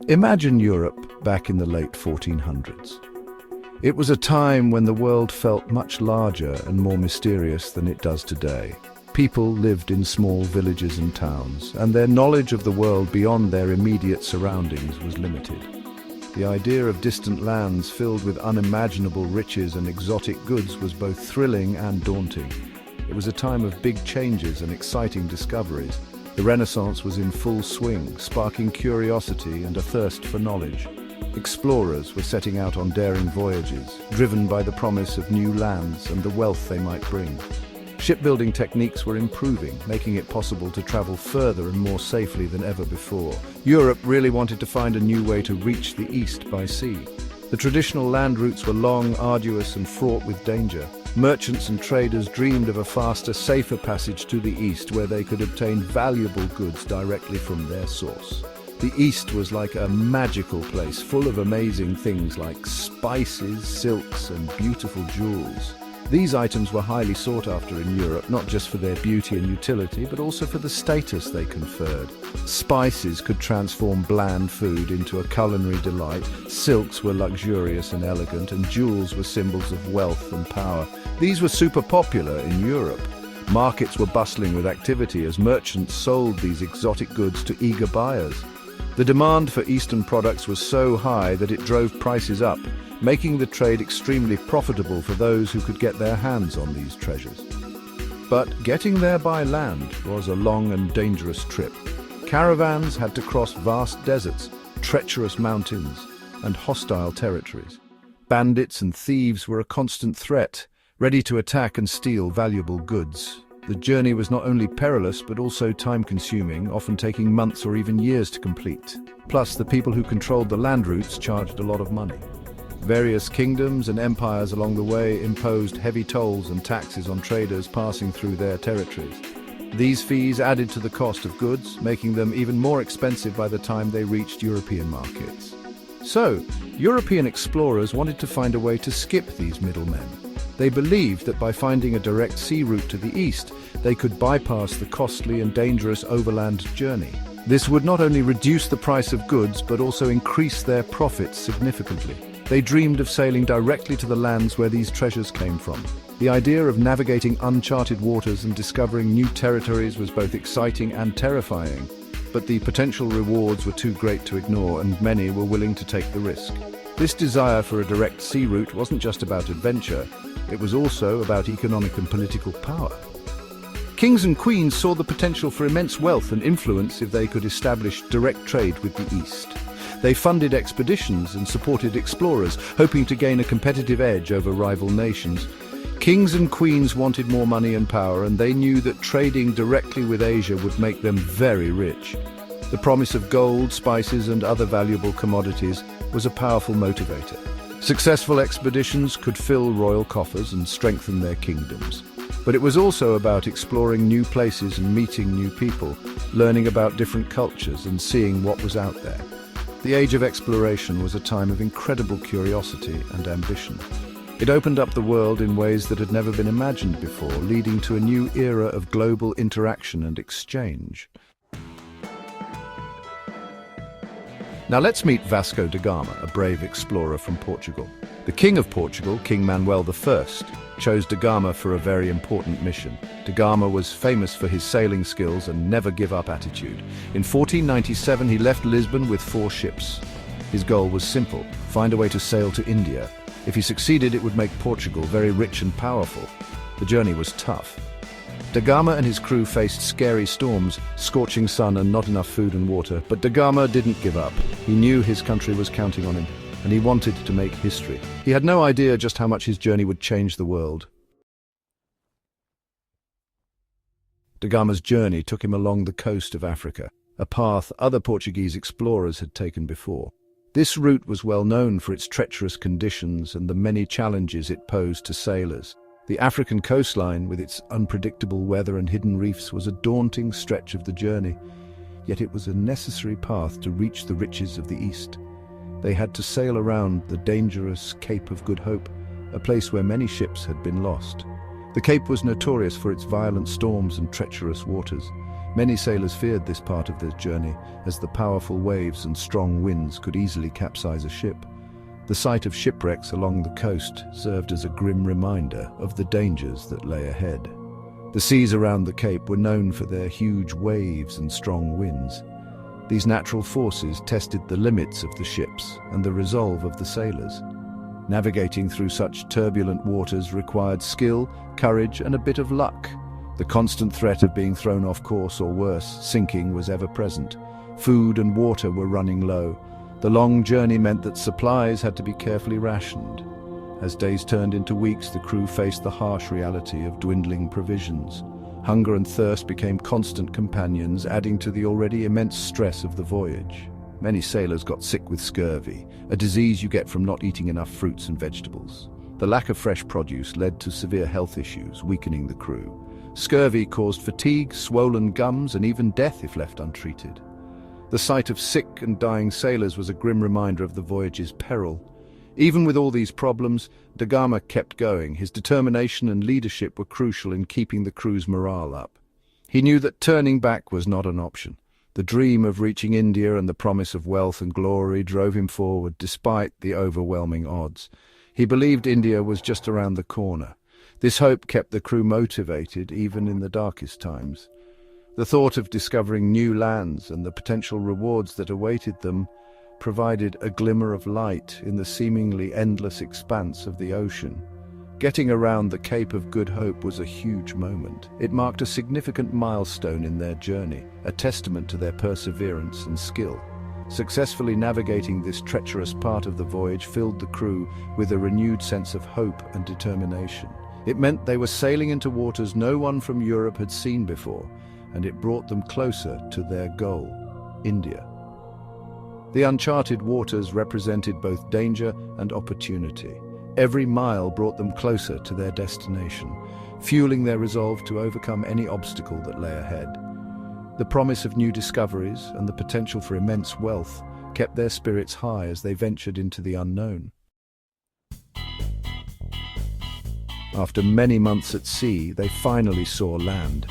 Imagine Europe back in the late 1400s. It was a time when the world felt much larger and more mysterious than it does today. People lived in small villages and towns, and their knowledge of the world beyond their immediate surroundings was limited. The idea of distant lands filled with unimaginable riches and exotic goods was both thrilling and daunting. It was a time of big changes and exciting discoveries. The Renaissance was in full swing, sparking curiosity and a thirst for knowledge. Explorers were setting out on daring voyages, driven by the promise of new lands and the wealth they might bring. Shipbuilding techniques were improving, making it possible to travel further and more safely than ever before. Europe really wanted to find a new way to reach the East by sea. The traditional land routes were long, arduous, and fraught with danger. Merchants and traders dreamed of a faster, safer passage to the East where they could obtain valuable goods directly from their source. The East was like a magical place, full of amazing things like spices, silks, and beautiful jewels. These items were highly sought after in Europe, not just for their beauty and utility, but also for the status they conferred. Spices could transform bland food into a culinary delight, silks were luxurious and elegant, and jewels were symbols of wealth and power. These were super popular in Europe. Markets were bustling with activity as merchants sold these exotic goods to eager buyers. The demand for Eastern products was so high that it drove prices up, making the trade extremely profitable for those who could get their hands on these treasures. But getting there by land was a long and dangerous trip. Caravans had to cross vast deserts, treacherous mountains, and hostile territories. Bandits and thieves were a constant threat, ready to attack and steal valuable goods. The journey was not only perilous but also time-consuming, often taking months or even years to complete. Plus, the people who controlled the land routes charged a lot of money. Various kingdoms and empires along the way imposed heavy tolls and taxes on traders passing through their territories. These fees added to the cost of goods, making them even more expensive by the time they reached European markets. So, European explorers wanted to find a way to skip these middlemen. They believed that by finding a direct sea route to the east, they could bypass the costly and dangerous overland journey. This would not only reduce the price of goods, but also increase their profits significantly. They dreamed of sailing directly to the lands where these treasures came from. The idea of navigating uncharted waters and discovering new territories was both exciting and terrifying, but the potential rewards were too great to ignore, and many were willing to take the risk. This desire for a direct sea route wasn't just about adventure, it was also about economic and political power. Kings and queens saw the potential for immense wealth and influence if they could establish direct trade with the East. They funded expeditions and supported explorers, hoping to gain a competitive edge over rival nations. Kings and queens wanted more money and power, and they knew that trading directly with Asia would make them very rich. The promise of gold, spices, and other valuable commodities was a powerful motivator. Successful expeditions could fill royal coffers and strengthen their kingdoms. But it was also about exploring new places and meeting new people, learning about different cultures and seeing what was out there. The age of exploration was a time of incredible curiosity and ambition. It opened up the world in ways that had never been imagined before, leading to a new era of global interaction and exchange. Now let's meet Vasco da Gama, a brave explorer from Portugal. The King of Portugal, King Manuel I, chose da Gama for a very important mission. Da Gama was famous for his sailing skills and never-give-up attitude. In 1497, he left Lisbon with 4 ships. His goal was simple: find a way to sail to India. If he succeeded, it would make Portugal very rich and powerful. The journey was tough. Da Gama and his crew faced scary storms, scorching sun, and not enough food and water. But da Gama didn't give up. He knew his country was counting on him, and he wanted to make history. He had no idea just how much his journey would change the world. Da Gama's journey took him along the coast of Africa, a path other Portuguese explorers had taken before. This route was well known for its treacherous conditions and the many challenges it posed to sailors. The African coastline, with its unpredictable weather and hidden reefs, was a daunting stretch of the journey. Yet it was a necessary path to reach the riches of the East. They had to sail around the dangerous Cape of Good Hope, a place where many ships had been lost. The Cape was notorious for its violent storms and treacherous waters. Many sailors feared this part of their journey, as the powerful waves and strong winds could easily capsize a ship. The sight of shipwrecks along the coast served as a grim reminder of the dangers that lay ahead. The seas around the Cape were known for their huge waves and strong winds. These natural forces tested the limits of the ships and the resolve of the sailors. Navigating through such turbulent waters required skill, courage, and a bit of luck. The constant threat of being thrown off course or worse, sinking, was ever present. Food and water were running low. The long journey meant that supplies had to be carefully rationed. As days turned into weeks, the crew faced the harsh reality of dwindling provisions. Hunger and thirst became constant companions, adding to the already immense stress of the voyage. Many sailors got sick with scurvy, a disease you get from not eating enough fruits and vegetables. The lack of fresh produce led to severe health issues, weakening the crew. Scurvy caused fatigue, swollen gums, and even death if left untreated. The sight of sick and dying sailors was a grim reminder of the voyage's peril. Even with all these problems, da Gama kept going. His determination and leadership were crucial in keeping the crew's morale up. He knew that turning back was not an option. The dream of reaching India and the promise of wealth and glory drove him forward despite the overwhelming odds. He believed India was just around the corner. This hope kept the crew motivated even in the darkest times. The thought of discovering new lands and the potential rewards that awaited them provided a glimmer of light in the seemingly endless expanse of the ocean. Getting around the Cape of Good Hope was a huge moment. It marked a significant milestone in their journey, a testament to their perseverance and skill. Successfully navigating this treacherous part of the voyage filled the crew with a renewed sense of hope and determination. It meant they were sailing into waters no one from Europe had seen before, and it brought them closer to their goal, India. The uncharted waters represented both danger and opportunity. Every mile brought them closer to their destination, fueling their resolve to overcome any obstacle that lay ahead. The promise of new discoveries and the potential for immense wealth kept their spirits high as they ventured into the unknown. After many months at sea, they finally saw land.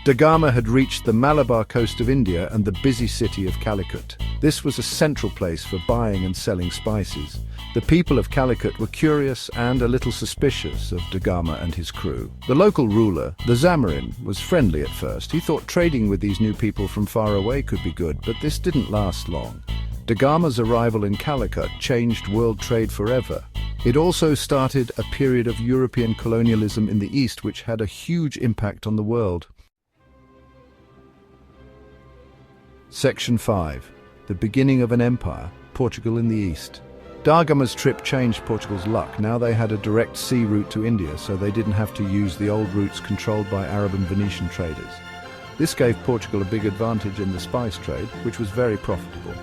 Da Gama had reached the Malabar coast of India and the busy city of Calicut. This was a central place for buying and selling spices. The people of Calicut were curious and a little suspicious of Da Gama and his crew. The local ruler, the Zamarin, was friendly at first. He thought trading with these new people from far away could be good, but this didn't last long. Da Gama's arrival in Calicut changed world trade forever. It also started a period of European colonialism in the East, which had a huge impact on the world. Section 5. The beginning of an empire, Portugal in the East. Da Gama's trip changed Portugal's luck. Now they had a direct sea route to India, so they didn't have to use the old routes controlled by Arab and Venetian traders. This gave Portugal a big advantage in the spice trade, which was very profitable.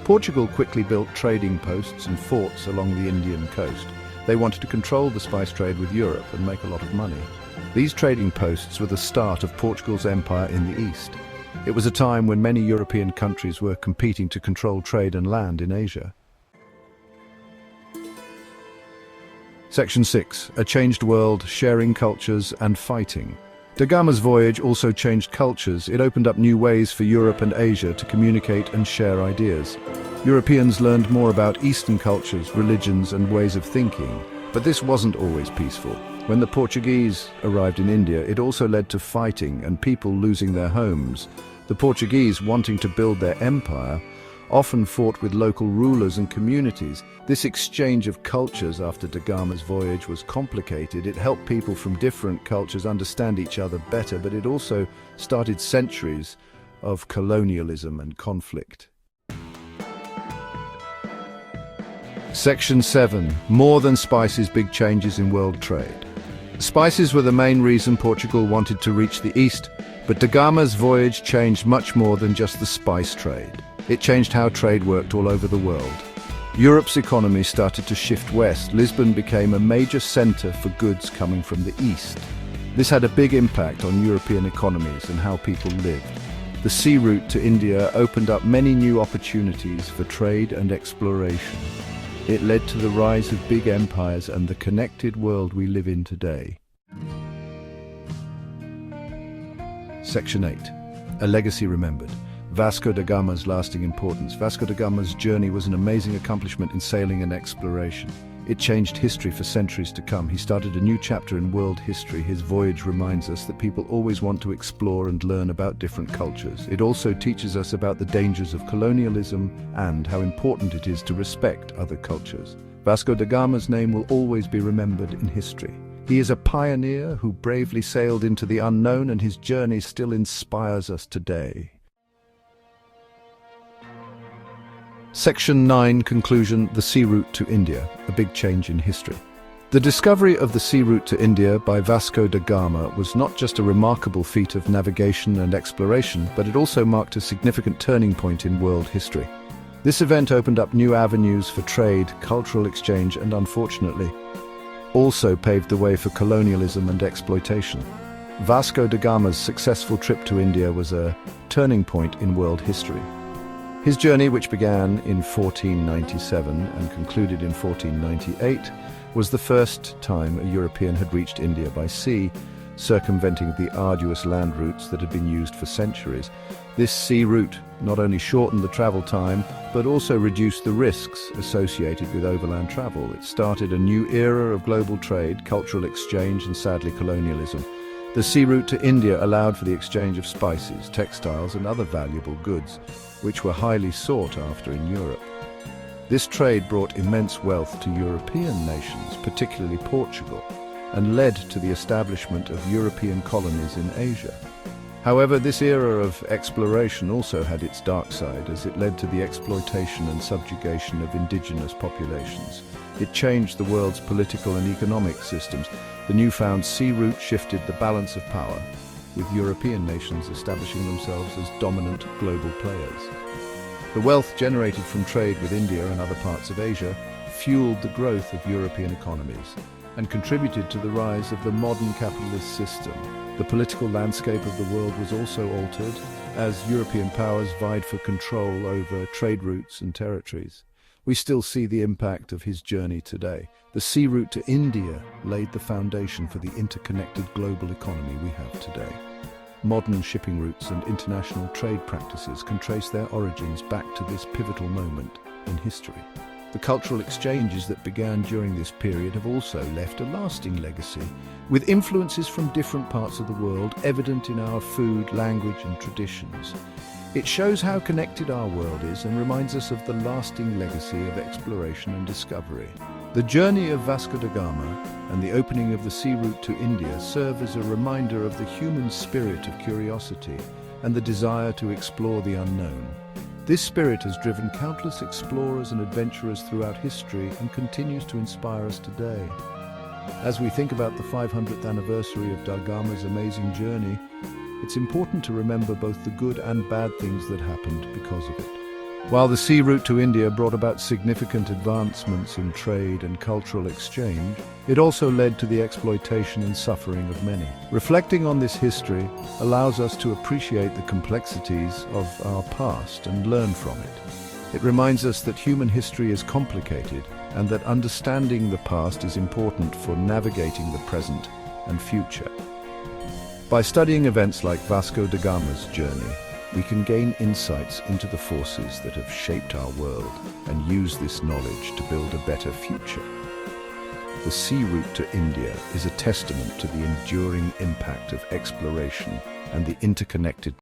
Portugal quickly built trading posts and forts along the Indian coast. They wanted to control the spice trade with Europe and make a lot of money. These trading posts were the start of Portugal's empire in the East. It was a time when many European countries were competing to control trade and land in Asia. Section 6. A changed world, sharing cultures and fighting. Da Gama's voyage also changed cultures. It opened up new ways for Europe and Asia to communicate and share ideas. Europeans learned more about Eastern cultures, religions, and ways of thinking. But this wasn't always peaceful. When the Portuguese arrived in India, it also led to fighting and people losing their homes. The Portuguese, wanting to build their empire, often fought with local rulers and communities. This exchange of cultures after Da Gama's voyage was complicated. It helped people from different cultures understand each other better, but it also started centuries of colonialism and conflict. Section 7. More than spices, big changes in world trade. Spices were the main reason Portugal wanted to reach the East, but Da Gama's voyage changed much more than just the spice trade. It changed how trade worked all over the world. Europe's economy started to shift west. Lisbon became a major center for goods coming from the east. This had a big impact on European economies and how people lived. The sea route to India opened up many new opportunities for trade and exploration. It led to the rise of big empires and the connected world we live in today. Section 8. A legacy remembered. Vasco da Gama's lasting importance. Vasco da Gama's journey was an amazing accomplishment in sailing and exploration. It changed history for centuries to come. He started a new chapter in world history. His voyage reminds us that people always want to explore and learn about different cultures. It also teaches us about the dangers of colonialism and how important it is to respect other cultures. Vasco da Gama's name will always be remembered in history. He is a pioneer who bravely sailed into the unknown, and his journey still inspires us today. Section 9, Conclusion, the sea route to India, a big change in history. The discovery of the sea route to India by Vasco da Gama was not just a remarkable feat of navigation and exploration, but it also marked a significant turning point in world history. This event opened up new avenues for trade, cultural exchange, and unfortunately, also paved the way for colonialism and exploitation. Vasco da Gama's successful trip to India was a turning point in world history. His journey, which began in 1497 and concluded in 1498, was the first time a European had reached India by sea, circumventing the arduous land routes that had been used for centuries. This sea route not only shortened the travel time, but also reduced the risks associated with overland travel. It started a new era of global trade, cultural exchange, and sadly colonialism. The sea route to India allowed for the exchange of spices, textiles, and other valuable goods, which were highly sought after in Europe. This trade brought immense wealth to European nations, particularly Portugal, and led to the establishment of European colonies in Asia. However, this era of exploration also had its dark side, as it led to the exploitation and subjugation of indigenous populations. It changed the world's political and economic systems. The newfound sea route shifted the balance of power, with European nations establishing themselves as dominant global players. The wealth generated from trade with India and other parts of Asia fueled the growth of European economies and contributed to the rise of the modern capitalist system. The political landscape of the world was also altered as European powers vied for control over trade routes and territories. We still see the impact of his journey today. The sea route to India laid the foundation for the interconnected global economy we have today. Modern shipping routes and international trade practices can trace their origins back to this pivotal moment in history. The cultural exchanges that began during this period have also left a lasting legacy, with influences from different parts of the world evident in our food, language, and traditions. It shows how connected our world is and reminds us of the lasting legacy of exploration and discovery. The journey of Vasco da Gama and the opening of the sea route to India serve as a reminder of the human spirit of curiosity and the desire to explore the unknown. This spirit has driven countless explorers and adventurers throughout history and continues to inspire us today. As we think about the 500th anniversary of Da Gama's amazing journey, it's important to remember both the good and bad things that happened because of it. While the sea route to India brought about significant advancements in trade and cultural exchange, it also led to the exploitation and suffering of many. Reflecting on this history allows us to appreciate the complexities of our past and learn from it. It reminds us that human history is complicated and that understanding the past is important for navigating the present and future. By studying events like Vasco da Gama's journey, we can gain insights into the forces that have shaped our world and use this knowledge to build a better future. The sea route to India is a testament to the enduring impact of exploration and the interconnected